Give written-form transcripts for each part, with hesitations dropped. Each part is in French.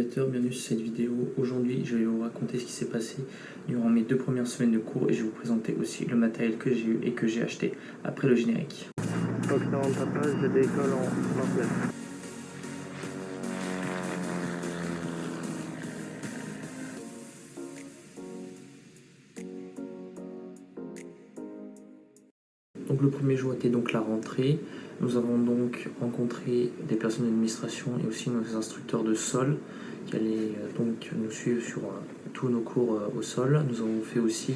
navigateurs, bienvenue sur cette vidéo. Aujourd'hui, je vais vous raconter ce qui s'est passé durant mes 2 premières semaines de cours et je vais vous présenter aussi le matériel que j'ai eu et que j'ai acheté après le générique. Fox 40 page, je décolle en martial. Donc le premier jour était donc la rentrée. Nous avons donc rencontré des personnes d'administration et aussi nos instructeurs de sol qui allaient donc nous suivre sur tous nos cours au sol. Nous avons fait aussi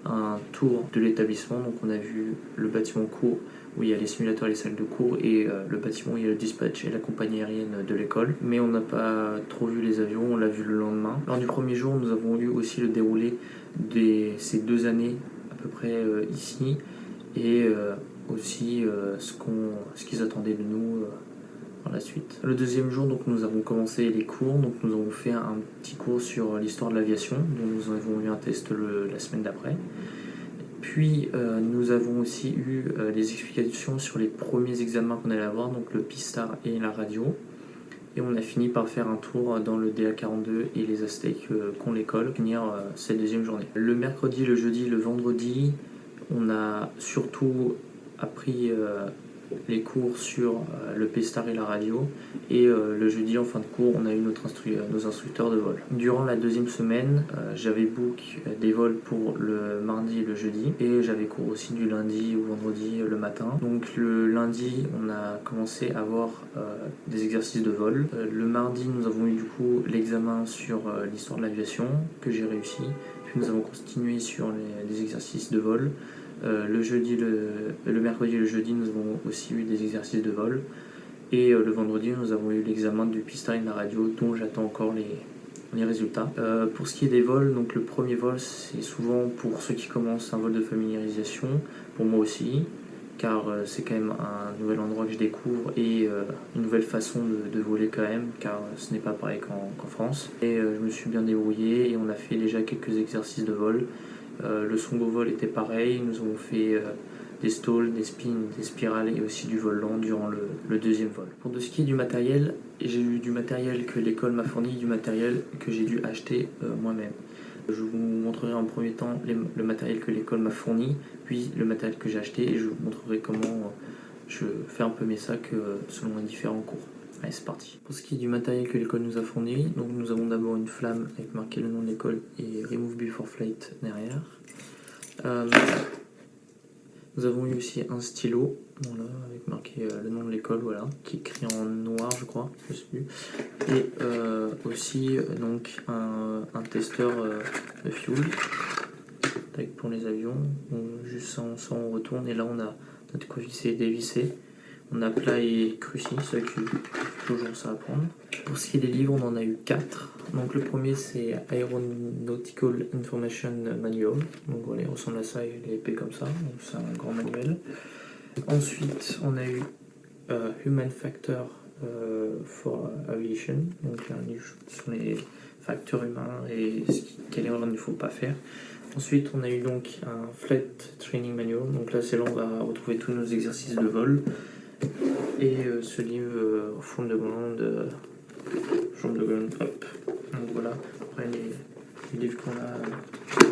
un tour de l'établissement, donc on a vu le bâtiment cours où il y a les simulateurs et les salles de cours et le bâtiment où il y a le dispatch et la compagnie aérienne de l'école. Mais on n'a pas trop vu les avions, on l'a vu le lendemain. Lors du premier jour, nous avons eu aussi le déroulé de ces 2 années à peu près ici et aussi ce qu'ils attendaient de nous par la suite. Le deuxième jour, donc, nous avons commencé les cours, donc nous avons fait un petit cours sur l'histoire de l'aviation, dont nous avons eu un test la semaine d'après. Puis nous avons aussi eu des explications sur les premiers examens qu'on allait avoir, donc le PISTAR et la radio. Et on a fini par faire un tour dans le DA42 et les Aztèques qu'ont l'école, finir cette deuxième journée. Le mercredi, le jeudi, le vendredi, on a surtout appris les cours sur le PSTAR et la radio, et le jeudi en fin de cours on a eu nos instructeurs de vol. Durant la deuxième semaine j'avais book des vols pour le mardi et le jeudi, et j'avais cours aussi du lundi au vendredi le matin. Donc le lundi on a commencé à avoir des exercices de vol. Le mardi nous avons eu du coup l'examen sur l'histoire de l'aviation que j'ai réussi, puis nous avons continué sur les exercices de vol. Le mercredi et le jeudi, nous avons aussi eu des exercices de vol. Et le vendredi, nous avons eu l'examen du PISTAR et de la radio, dont j'attends encore les résultats. Pour ce qui est des vols, donc le premier vol, c'est souvent pour ceux qui commencent un vol de familiarisation, pour moi aussi, car c'est quand même un nouvel endroit que je découvre et une nouvelle façon de voler quand même, car ce n'est pas pareil qu'en France. Et je me suis bien débrouillé et on a fait déjà quelques exercices de vol. Le songo vol était pareil, nous avons fait des stalls, des spins, des spirales et aussi du vol lent durant le deuxième vol. Pour ce qui est du matériel, j'ai eu du matériel que l'école m'a fourni, du matériel que j'ai dû acheter moi-même. Je vous montrerai en premier temps le matériel que l'école m'a fourni, puis le matériel que j'ai acheté, et je vous montrerai comment je fais un peu mes sacs selon les différents cours. Allez, c'est parti. Pour ce qui est du matériel que l'école nous a fourni, donc nous avons d'abord une flamme avec marqué le nom de l'école et Remove Before Flight derrière. Nous avons eu aussi un stylo, voilà, avec marqué le nom de l'école, voilà, qui est écrit en noir, je crois, je sais plus. Et aussi donc un testeur de fuel pour les avions. Juste ça on retourne, et là on a notre coefficient dévissé. On a plat et cruci, ça qui toujours ça à prendre. Pour ce qui est des livres, on en a eu 4. Donc le premier c'est Aeronautical Information Manual. Donc voilà, il ressemble à ça, il est épais comme ça, donc c'est un grand manuel. Ensuite on a eu Human Factor for Aviation. Donc là un livre sur les facteurs humains et quelle erreur il ne faut pas faire. Ensuite on a eu donc un Flight Training Manual. Donc là c'est là on va retrouver tous nos exercices de vol. Et ce livre From the Ground, hop. Donc voilà, après les livres qu'on a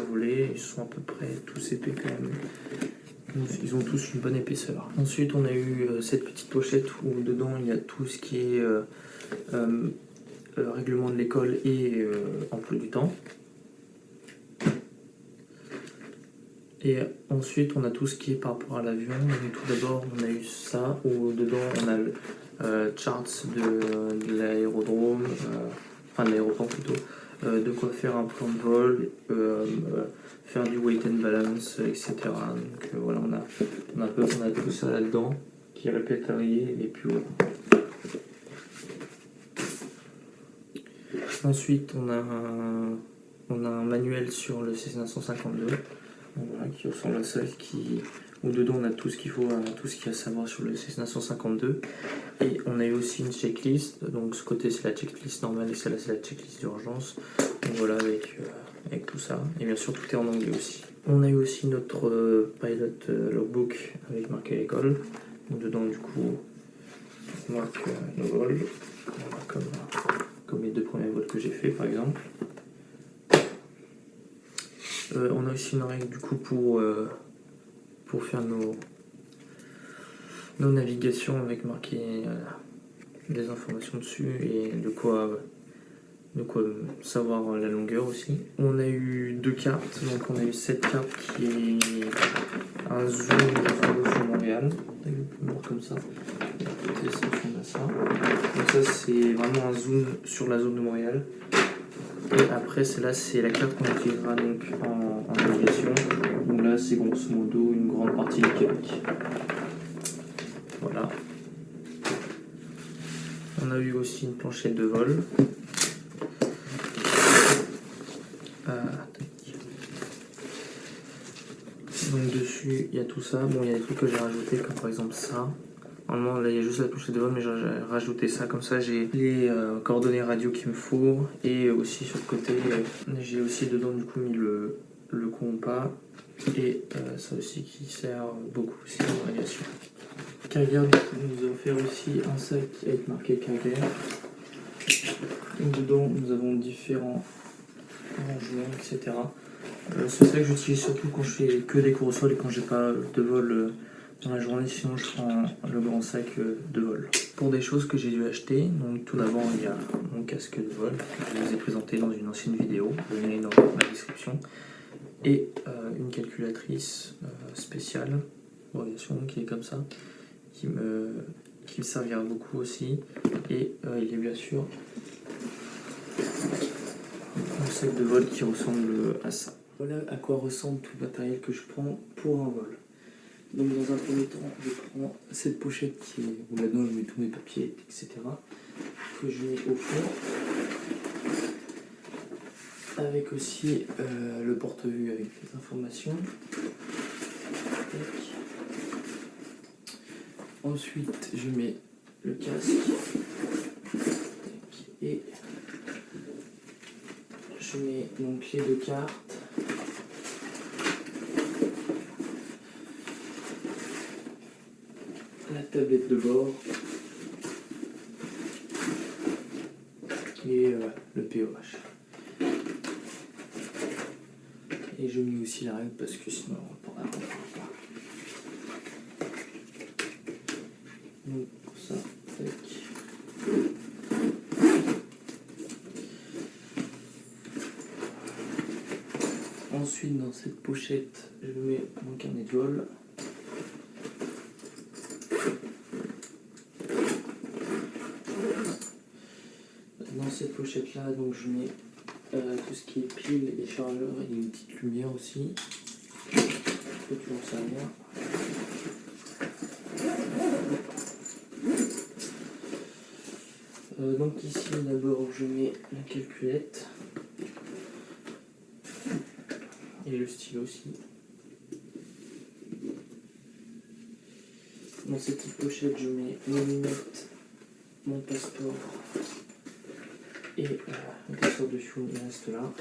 volés, ils sont à peu près tous épais quand même. Ils ont tous une bonne épaisseur. Ensuite on a eu cette petite pochette où dedans il y a tout ce qui est règlement de l'école et emploi du temps. Et ensuite, on a tout ce qui est par rapport à l'avion. Tout d'abord, on a eu ça, où dedans, on a charts de l'aérodrome, enfin de l'aéroport plutôt, de quoi faire un plan de vol, faire du weight and balance, etc. Donc voilà, on a tout ça là-dedans, qui est répertorié, et puis voilà. Ensuite, on a un manuel sur le Cessna 152. Voilà, qui ressemble à ça, où dedans on a tout ce qu'il faut, tout ce qu'il y a à savoir sur le Cessna 152. Et on a eu aussi une checklist, donc ce côté c'est la checklist normale et celle-là c'est la checklist d'urgence. Donc voilà, avec tout ça. Et bien sûr tout est en anglais aussi. On a eu aussi notre pilot logbook avec marqué l'école. Donc dedans du coup on marque nos vols, comme comme les 2 premiers vols que j'ai fait par exemple. On a aussi une règle du coup pour faire nos navigations avec marqué des informations dessus et de quoi savoir la longueur aussi. On a eu 2 cartes, donc on a eu cette carte qui est un zoom sur Montréal. On peut voir comme ça. Donc ça c'est vraiment un zoom sur la zone de Montréal. Et après celle-là c'est la carte qu'on utilisera donc en navigation. Donc là c'est grosso modo une grande partie du Québec. Voilà. On a eu aussi une planchette de vol. Donc dessus il y a tout ça. Bon, il y a des trucs que j'ai rajouté comme par exemple ça. Normalement là il y a juste la planchette de vol, mais j'ai rajouté ça, comme ça j'ai les coordonnées radio qu'il me faut. Et aussi sur le côté j'ai aussi dedans du coup mis le compas. Et ça aussi qui sert beaucoup aussi en navigation. Carrière nous a offert aussi un sac avec marqué Carrière. Dedans nous avons différents rangements, etc. Ce sac j'utilise surtout quand je fais que des cours au sol et quand j'ai pas de vol dans la journée, sinon je prends le grand sac de vol. Pour des choses que j'ai dû acheter, donc tout d'abord il y a mon casque de vol, que je vous ai présenté dans une ancienne vidéo, le lien est dans la description, et une calculatrice spéciale, qui est comme ça, qui me servira beaucoup aussi, et il y a bien sûr un sac de vol qui ressemble à ça. Voilà à quoi ressemble tout le matériel que je prends pour un vol. Donc dans un premier temps, je prends cette pochette où là-dedans je mets tous mes papiers, etc. que je mets au fond. Avec aussi le porte-vue avec les informations. Ensuite, je mets le casque. Et je mets donc les 2 cartes. La tablette de bord et le POH. Et je mets aussi la règle parce que sinon on ne pourra pas. Donc ça, tac. Ensuite dans cette pochette, je mets mon carnet de vol. Dans cette pochette là, donc je mets tout ce qui est pile et chargeur et une petite lumière aussi. Je peux toujours servir. Donc ici d'abord je mets la calculette et le stylo aussi. Dans cette petite pochette je mets mes lunettes, mon passeport et le passeport de chou, il reste là.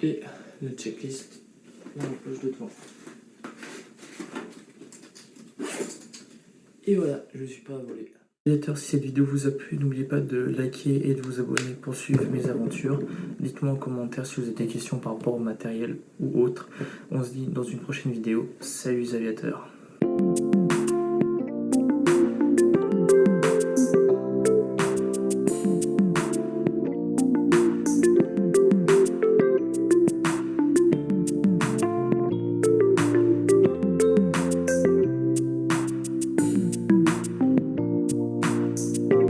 Et le checklist dans la poche de devant. Et voilà, je ne suis pas à voler. Si cette vidéo vous a plu, n'oubliez pas de liker et de vous abonner pour suivre mes aventures. Dites-moi en commentaire si vous avez des questions par rapport au matériel ou autre. On se dit dans une prochaine vidéo. Salut les aviateurs!